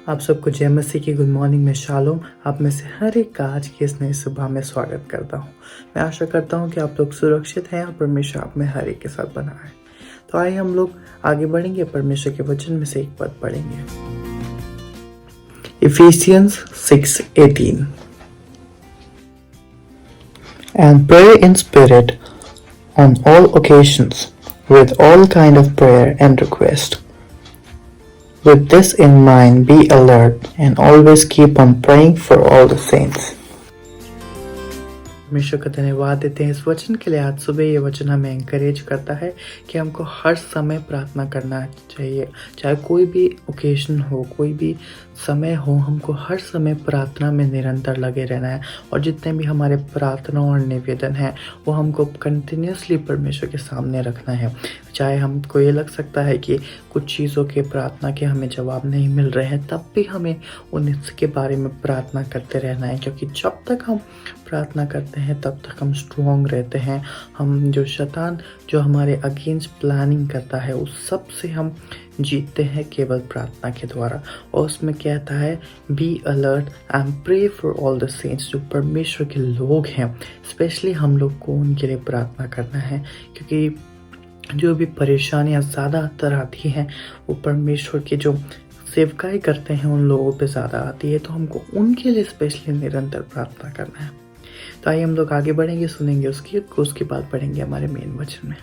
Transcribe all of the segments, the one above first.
आप सबको जय मसीह की गुड मॉर्निंग में शालोम। आप में से हर एक का आज की इस नई सुबह में स्वागत करता हूँ। मैं आशा करता हूँ कि आप लोग सुरक्षित हैं और परमेश्वर आप में हर एक के साथ बना है। तो आइए हम लोग आगे बढ़ेंगे, परमेश्वर के वचन में से एक पद पढ़ेंगे। Ephesians 6:18 And pray in spirit on all occasions with all kind of prayer and request. With this in mind, be alert and always keep on praying for all the saints. परमेश्वर का धन्यवाद देते हैं इस वचन के लिए। आज सुबह ये वचन हमें एंकरेज करता है कि हमको हर समय प्रार्थना करना चाहिए, चाहे कोई भी ओकेजन हो, कोई भी समय हो, हमको हर समय प्रार्थना में निरंतर लगे रहना है। और जितने भी हमारे प्रार्थना और निवेदन हैं वो हमको कंटिन्यूसली परमेश्वर के सामने रखना है। चाहे हमको ये लग सकता है कि कुछ चीज़ों के प्रार्थना के हमें जवाब नहीं मिल रहे हैं, तब भी हमें उनके बारे में प्रार्थना करते रहना है, क्योंकि जब तक हम प्रार्थना करते हैं तब तक हम स्ट्रॉन्ग रहते हैं। हम जो शैतान जो हमारे अगेंस्ट प्लानिंग करता है उस सब से हम जीतते हैं केवल प्रार्थना के द्वारा। और उसमें कहता है be alert and pray for all the saints. जो परमेश्वर के लोग हैं, स्पेशली हम लोग को उनके लिए प्रार्थना करना है, क्योंकि जो भी परेशानियां ज़्यादातर आती हैं वो परमेश्वर की जो सेवकाई करते हैं उन लोगों पे ज़्यादा आती है। तो हमको उनके लिए स्पेशली निरंतर प्रार्थना करना है। तो आइए हम लोग आगे बढ़ेंगे, सुनेंगे उसके बाद पढ़ेंगे हमारे मेन वचन में।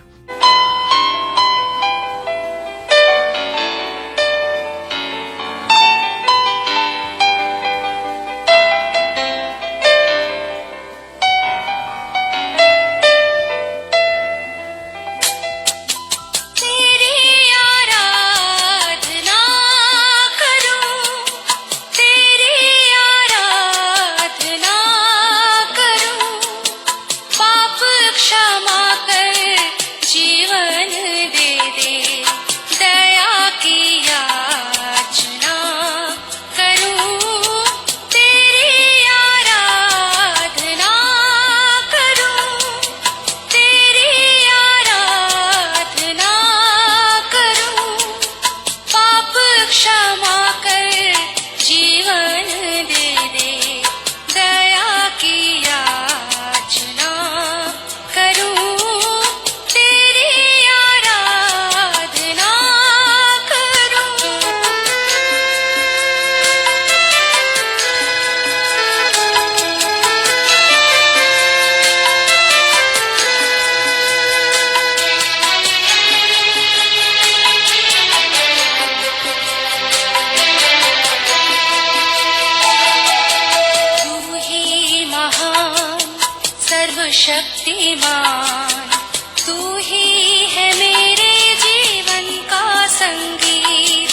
शक्तिमान तू ही है मेरे जीवन का संगीत,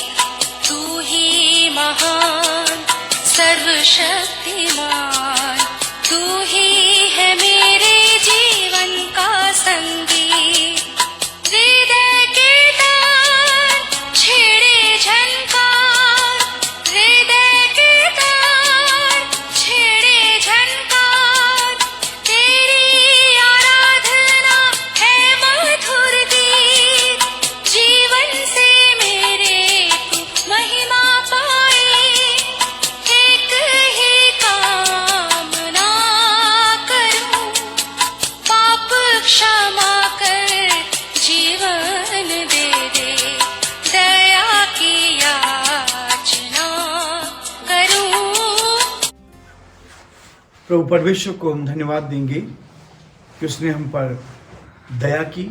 तू ही महान सर्वशक्तिमान, तू ही है मेरे जीवन का संगीत। हृदय के तार छेड़े झनकार, हृदय के तार छेड़े झनकार, तेरी प्रभु परमेश्वर को हम धन्यवाद देंगे कि उसने हम पर दया की,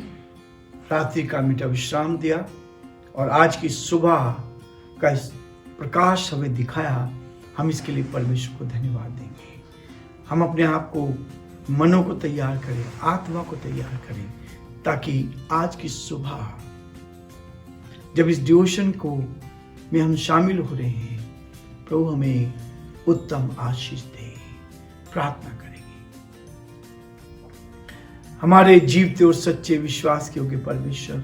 रात्रि का मीठा विश्राम दिया और आज की सुबह का इस प्रकाश हमें दिखाया। हम इसके लिए परमेश्वर को धन्यवाद देंगे। हम अपने आप को, मनों को तैयार करें, आत्मा को तैयार करें, ताकि आज की सुबह जब इस डिवोशन को में हम शामिल हो रहे हैं, प्रभु हमें उत्तम आशीष दे। प्रार्थना करेंगे। हमारे जीवते और सच्चे विश्वास के योग्य परमेश्वर,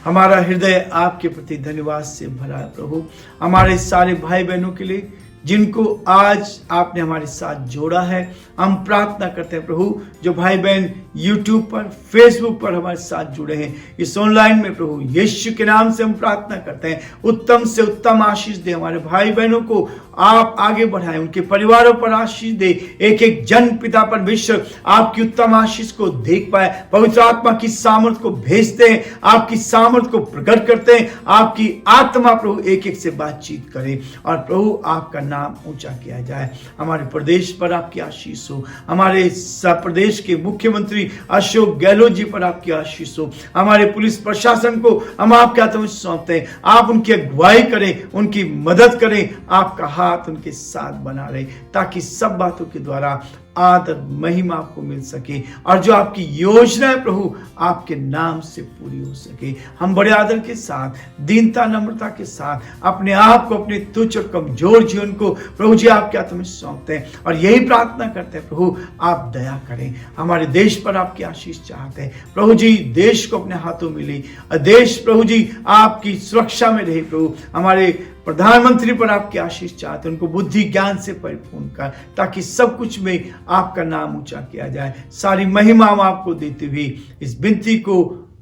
हमारा हृदय आपके प्रति धन्यवाद से भरा है। प्रभु हमारे सारे भाई बहनों के लिए जिनको आज आपने हमारे साथ जोड़ा है, हम प्रार्थना करते हैं प्रभु, जो भाई बहन यूट्यूब पर, फेसबुक पर हमारे साथ जुड़े हैं इस ऑनलाइन में, प्रभु यीशु के नाम से हम प्रार्थना करते हैं, उत्तम से उत्तम आशीष दे, हमारे भाई बहनों को आप आगे बढ़ाएं, उनके परिवारों पर आशीष दे, एक एक जन पिता परमेश्वर आपकी उत्तम आशीष को देख पाए, पवित्र आत्मा की सामर्थ को भेजते हैं, आपकी सामर्थ को प्रकट करते हैं, आपकी आत्मा प्रभु एक एक से बातचीत करे और प्रभु आपका नाम ऊंचा किया जाए। हमारे प्रदेश पर आपकी आशीष हो, हमारे प्रदेश के मुख्यमंत्री अशोक गहलोत जी पर आपकी आशीष हो, हमारे पुलिस प्रशासन को हम आपके हाथों में सौंपते हैं, आप उनकी अगुवाई करें, उनकी मदद करें, आपका हाथ उनके साथ बना रहे, ताकि सब बातों के द्वारा आदर महिमा आपको मिल सके और जो आपकी योजना है प्रभु आपके नाम से पूरी हो सके। हम बड़े आदर के साथ, दीनता नम्रता के साथ अपने आप को, अपने तुच्छ और कमजोर जीवन को प्रभु जी आपके हाथों में सौंपते हैं और यही प्रार्थना करते हैं प्रभु आप दया करें, हमारे देश पर आपकी आशीष चाहते हैं प्रभु जी, देश को अपने हाथों में ले, देश प्रभु जी आपकी सुरक्षा में रहे प्रभु, हमारे प्रधानमंत्री पर आपकी आशीष चाहते हैं, उनको बुद्धि ज्ञान से परिपूर्ण कर, ताकि सब कुछ में आपका नाम ऊंचा किया जाए। सारी महिमा हम आपको देते हुए इस विनती को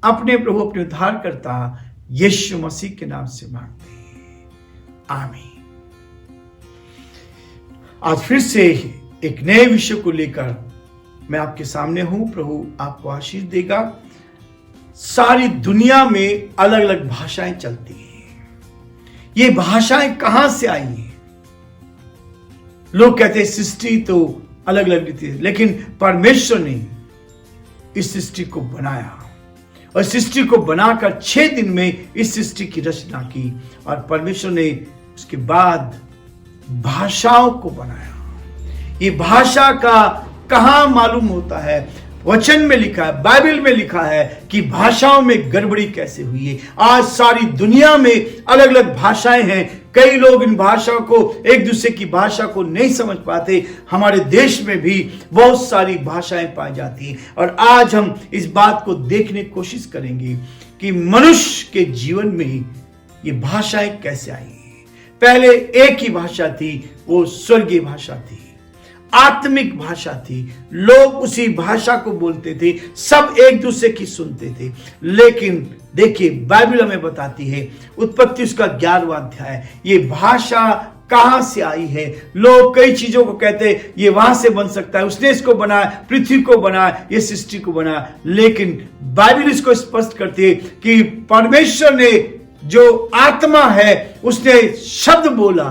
अपने प्रभु, अपने उद्धारकर्ता यीशु मसीह के नाम से मांगते हैं, आमीन। आज फिर से एक नए विषय को लेकर मैं आपके सामने हूं। प्रभु आपको आशीष देगा। सारी दुनिया में अलग अलग भाषाएं चलती हैं। ये भाषाएं कहां से आई हैं? लोग कहते हैं सृष्टि तो अलग अलग रीति है, लेकिन परमेश्वर ने इस सृष्टि को बनाया और सृष्टि को बनाकर 6 दिन में इस सृष्टि की रचना की और परमेश्वर ने उसके बाद भाषाओं को बनाया। ये भाषा का कहां मालूम होता है? वचन में लिखा है, बाइबल में लिखा है कि भाषाओं में गड़बड़ी कैसे हुई है। आज सारी दुनिया में अलग अलग भाषाएं हैं। कई लोग इन भाषा को, एक दूसरे की भाषा को नहीं समझ पाते। हमारे देश में भी बहुत सारी भाषाएं पाई जाती हैं और आज हम इस बात को देखने की कोशिश करेंगे कि मनुष्य के जीवन में ये भाषाएं कैसे आई हैं। पहले एक ही भाषा थी, वो स्वर्गीय भाषा थी, आत्मिक भाषा थी। लोग उसी भाषा को बोलते थे, सब एक दूसरे की सुनते थे। लेकिन देखिए बाइबल हमें बताती है, उत्पत्ति उसका 11वां अध्याय, ये भाषा कहां से आई है। लोग कई चीजों को कहते हैं ये वहां से बन सकता है, उसने इसको बनाया, पृथ्वी को बनाया, ये सृष्टि को बनाया। लेकिन बाइबल इसको स्पष्ट करती है कि परमेश्वर ने, जो आत्मा है, उसने शब्द बोला,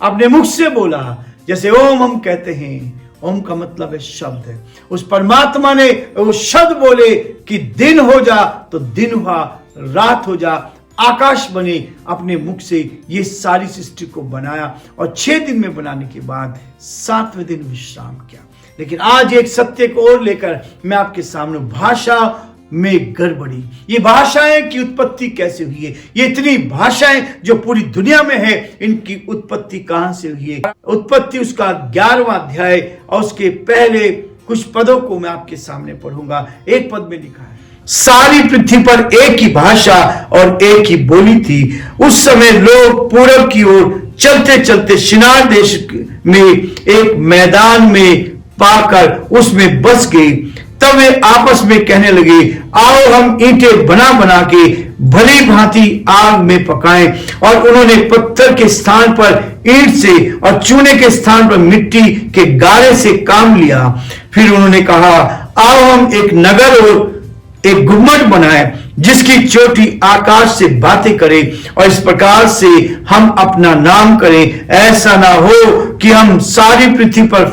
अपने मुख से बोला। जैसे ओम हम कहते हैं, ओम का मतलब है शब्द है। उस परमात्मा ने वो शब्द बोले कि दिन हो जा तो दिन हुआ, रात हो जा, आकाश बने। अपने मुख से ये सारी सृष्टि को बनाया और 6 दिन में बनाने के बाद 7वें दिन विश्राम किया। लेकिन आज एक सत्य को और लेकर मैं आपके सामने, भाषा में गड़बड़ी, ये भाषाएं की उत्पत्ति कैसे हुई है। ये इतनी भाषाएं जो पूरी दुनिया में है, इनकी उत्पत्ति कहां से हुई है। उत्पत्ति उसका 11वां अध्याय और उसके पहले कुछ पदों को मैं आपके सामने पढ़ूंगा। एक पद में लिखा है, सारी पृथ्वी पर एक ही भाषा और एक ही बोली थी। उस समय लोग पूरब की ओर चलते चलते शिनार देश में एक मैदान में पाकर उसमें बस गए। तब वे आपस में कहने लगे, आओ हम ईंटें बना बना के भली भांति आग में पकाएं। और उन्होंने पत्थर के स्थान पर ईंट से और चूने के स्थान पर मिट्टी के गारे से काम लिया। फिर उन्होंने कहा, आओ हम एक नगर और एक गुम्मट बनाएं, जिसकी चोटी आकाश से बातें करे और इस प्रकार से हम अपना नाम करें। ऐसा ना हो कि हम सारी पृथ्वी पर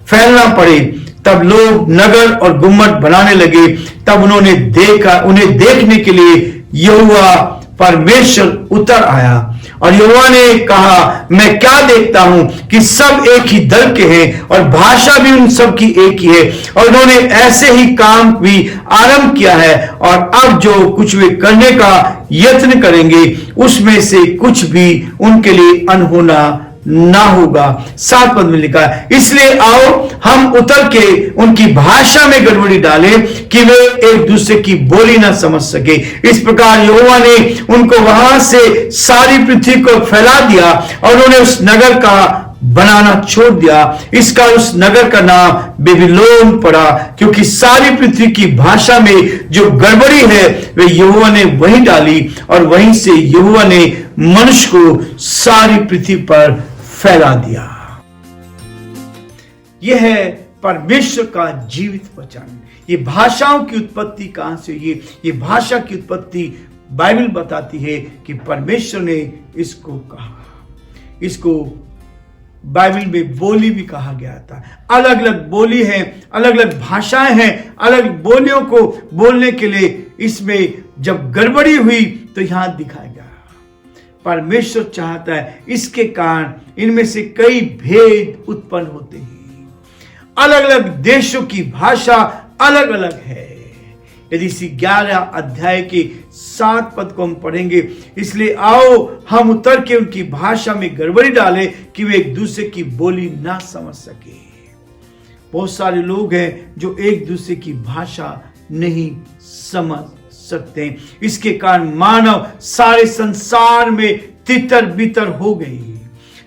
फैलना पड़े। तब लोग नगर और गुम्मट बनाने लगे। तब उन्हें देखने के लिए यहोवा परमेश्वर उतर आया और यहोवा ने कहा, मैं क्या देखता हूं कि सब एक ही दल के हैं और भाषा भी उन सब की एक ही है। और उन्होंने ऐसे ही काम भी आरंभ किया है और अब जो कुछ वे करने का यत्न करेंगे, उसमें से कुछ भी उनके लिए अनहोना ना होगा। 7 पद में लिखा है, इसलिए आओ हम उतर के उनकी भाषा में गड़बड़ी डालें कि वे एक दूसरे की बोली ना समझ सके। इस प्रकार यहोवा ने उनको वहां से सारी पृथ्वी को फैला दिया और उन्होंने उस नगर का बनाना छोड़ दिया। इसका उस नगर का नाम बेबीलोन पड़ा, क्योंकि सारी पृथ्वी की भाषा में जो गड़बड़ी है वे यहोवा ने वहीं डाली, और वहीं से यहोवा ने मनुष्य को सारी पृथ्वी पर फैला दिया। यह है परमेश्वर का जीवित वचन। ये भाषाओं की उत्पत्ति कहां से हुई? ये भाषा की उत्पत्ति बाइबल बताती है कि परमेश्वर ने इसको कहा। इसको बाइबल में बोली भी कहा गया था। अलग अलग बोली है, अलग अलग भाषाएं हैं, अलग बोलियों को बोलने के लिए इसमें जब गड़बड़ी हुई तो यहां दिखाया गया। परमेश्वर चाहता है, इसके कारण इनमें से कई भेद उत्पन्न होते हैं। अलग अलग देशों की भाषा अलग अलग है। यदि इसी 11 अध्याय के 7 पद को हम पढ़ेंगे, इसलिए आओ हम उतर के उनकी भाषा में गड़बड़ी डालें कि वे एक दूसरे की बोली ना समझ सके। बहुत सारे लोग हैं जो एक दूसरे की भाषा नहीं समझ सकते। इसके कारण मानव सारे संसार में तितर बितर हो गई,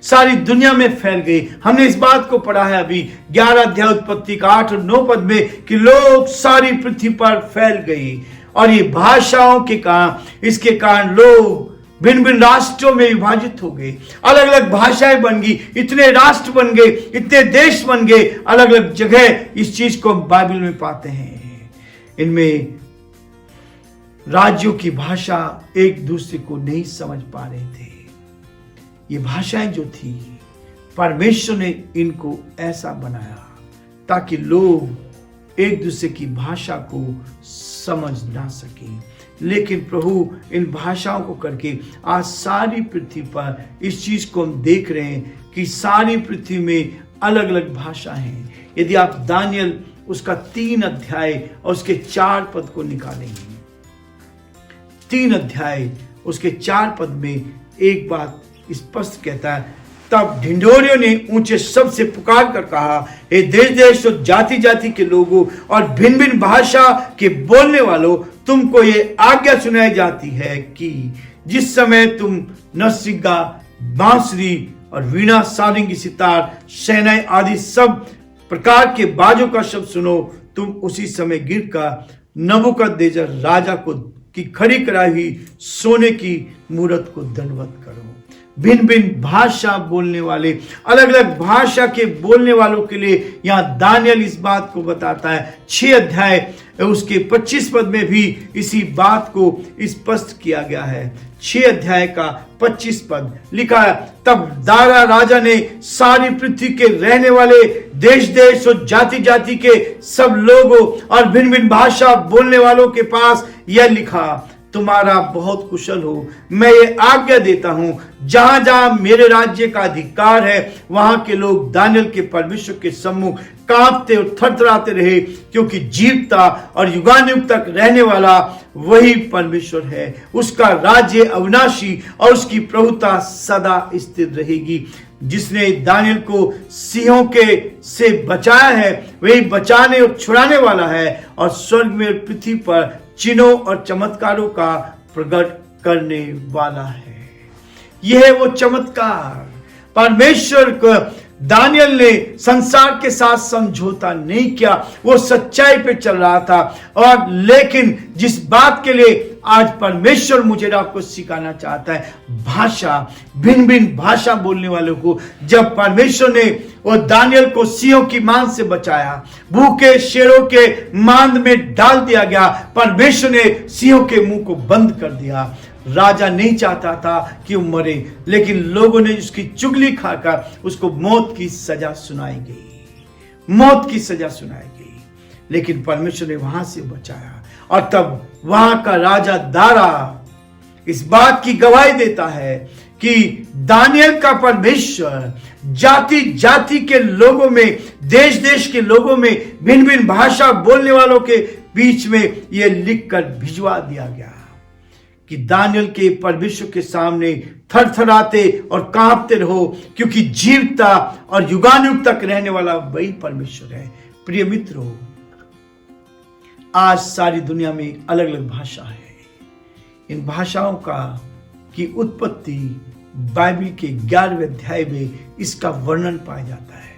सारी दुनिया में फैल गई। हमने इस बात को पढ़ा है अभी 11 अध्याय उत्पत्ति का 8 और 9 पद में कि लोग सारी पृथ्वी पर फैल गई, और ये भाषाओं के कारण, इसके कारण लोग भिन्न भिन्न राष्ट्रों में विभाजित हो गए, अलग अलग भाषाएं बन गई, इतने राष्ट्र बन गए, इतने देश बन गए, अलग अलग जगह। इस चीज को हम बाइबल में पाते हैं। इनमें राज्यों की भाषा एक दूसरे को नहीं समझ पा रहे थे। ये भाषाएं जो थी, परमेश्वर ने इनको ऐसा बनाया ताकि लोग एक दूसरे की भाषा को समझ ना सके। लेकिन प्रभु इन भाषाओं को करके आज सारी पृथ्वी पर इस चीज को हम देख रहे हैं कि सारी पृथ्वी में अलग अलग भाषा हैं। यदि आप दानियल उसका 3 अध्याय और उसके 4 पद को निकालेंगे, 3 अध्याय उसके 4 पद में एक बात स्पष्ट कहता है, तब ढिंढोरियों ने ऊंचे शब्द से पुकार कर कहा, हे देश देश और जाति जाति के लोगों और भिन्न भिन्न भाषा के बोलने वालों, तुमको ये आज्ञा सुनाई जाती है कि जिस समय तुम नरसिंगा, बांसुरी और वीणा, सारंगी, सितार, शहनाई आदि सब प्रकार के बाजों का शब्द सुनो, तुम उसी समय गिरकर नबूकदनेस्सर राजा को की खड़ी कराई हुई सोने की मूरत को दंडवत करो। भिन्न भिन्न भाषा बोलने वाले, अलग अलग भाषा के बोलने वालों के लिए यहां दानियल इस बात को बताता है। 6 अध्याय उसके 25 पद में भी इसी बात को स्पष्ट किया गया है। 6 अध्याय का 25 पद लिखा है, तब दारा राजा ने सारी पृथ्वी के रहने वाले देश देश और जाति जाति के सब लोगों और भिन्न भिन्न भाषा बोलने वालों के पास यह लिखा, तुम्हारा बहुत कुशल हो। मैं ये आज्ञा देता हूं, जहां जहां मेरे राज्य का अधिकार है वहां के लोग दानियल के परमेश्वर के सम्मुख कांपते और थरथराते रहे, क्योंकि जीवता और युगानुयुग तक रहने वाला वही परमेश्वर है। उसका राज्य अविनाशी और उसकी प्रभुता सदा स्थिर रहेगी। जिसने दानियल को सिंहों के से बचाया है वही बचाने और छुड़ाने वाला है, और स्वर्ग में और पृथ्वी पर चिन्हों और चमत्कारों का प्रकट करने वाला है। यह है वो चमत्कार। परमेश्वर को दानियल ने संसार के साथ समझौता नहीं किया, वो सच्चाई पे चल रहा था। और लेकिन जिस बात के लिए आज परमेश्वर मुझे आपको सिखाना चाहता है, भाषा, भिन्न भिन्न भाषा बोलने वालों को, जब परमेश्वर ने वो दानियल को सिंहों की मांद से बचाया, भूखे शेरों के मांद में डाल दिया गया, परमेश्वर ने सिंहों के मुंह को बंद कर दिया। राजा नहीं चाहता था कि वो मरे, लेकिन लोगों ने उसकी चुगली खाकर उसको मौत की सजा सुनाई गई, मौत की सजा सुनाई गई। लेकिन परमेश्वर ने वहां से बचाया, और तब वहां का राजा दारा इस बात की गवाही देता है कि दानियल का परमेश्वर जाति जाति के लोगों में, देश देश के लोगों में, भिन्न भिन्न भाषा बोलने वालों के बीच में यह लिखकर भिजवा दिया गया कि दानियल के परमेश्वर के सामने थरथराते और कांपते रहो, क्योंकि जीवता और युगानुयुग तक रहने वाला वही परमेश्वर है। प्रिय मित्रों, आज सारी दुनिया में अलग अलग भाषा है। इन भाषाओं का की उत्पत्ति बाइबल के 11वें अध्याय में इसका वर्णन पाया जाता है।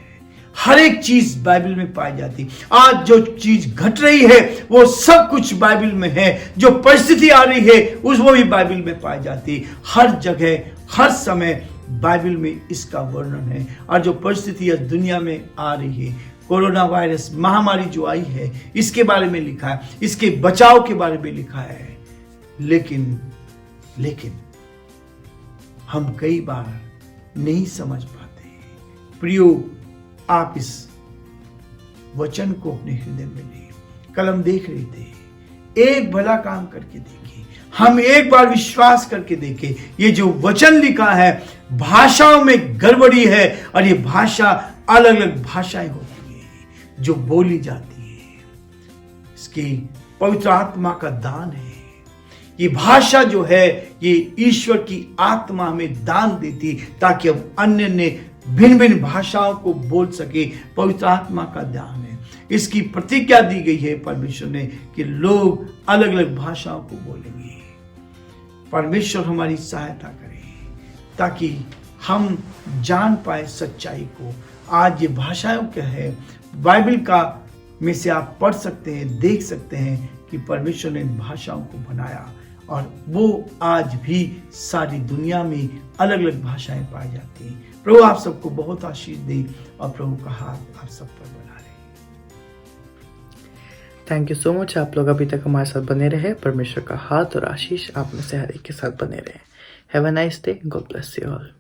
हर एक चीज बाइबल में पाई जाती। आज जो चीज घट रही है वो सब कुछ बाइबल में है। जो परिस्थिति आ रही है वो भी बाइबल में पाई जाती। हर जगह हर समय बाइबल में इसका वर्णन है। और जो परिस्थिति आज दुनिया में आ रही है, कोरोना वायरस महामारी जो आई है, इसके बारे में लिखा है, इसके बचाव के बारे में लिखा है। लेकिन हम कई बार नहीं समझ पाते। प्रियो, आप इस वचन को अपने हृदय में ले। कल हम देख रहे थे, एक भला काम करके देखिए। हम एक बार विश्वास करके देखें, ये जो वचन लिखा है भाषाओं में गड़बड़ी है और ये भाषा अलग अलग भाषाएं होती है जो बोली जाती है। इसकी पवित्र आत्मा का दान है। ये भाषा जो है ये ईश्वर की आत्मा हमें दान देती ताकि हम अन्य ने भिन्न भिन्न भाषाओं को बोल सके। पवित्र आत्मा का दान है। इसकी प्रतिज्ञा दी गई है परमेश्वर ने कि लोग अलग अलग भाषाओं को बोलेंगे। परमेश्वर हमारी सहायता करे ताकि हम जान पाए सच्चाई को। आज ये भाषाओं क्या है बाइबल का में से आप पढ़ सकते हैं, देख सकते हैं कि परमेश्वर ने इन भाषाओं को बनाया और वो आज भी सारी दुनिया में अलग अलग भाषाएं पाई जाती हैं। प्रभु आप सबको बहुत आशीष दे और प्रभु का हाथ आप सब पर बना रहे। Thank you so much. आप लोग अभी तक हमारे साथ बने रहे। परमेश्वर का हाथ और आशीष आप में से हर एक के साथ बने रहे। Have a nice day. God bless you all.